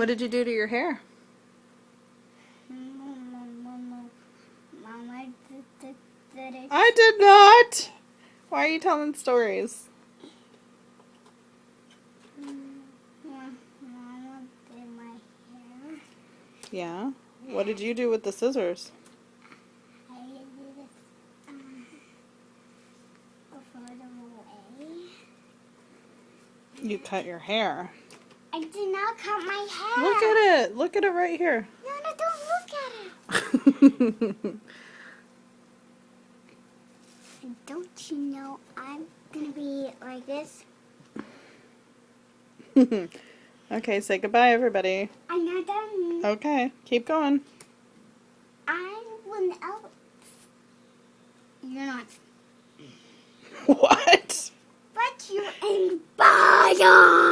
What did you do to your hair? Mama did it. I did not. Why are you telling stories? Mama did my hair. Yeah. What did you do with the scissors? I did it. Throw them away. You cut your hair. I did not cut my hair. Look at it. Look at it right here. No, don't look at it. Don't you know I'm gonna be like this? Okay, say goodbye, everybody. I'm not done. Okay, keep going. I will out. You're not. What? But you're in bottom.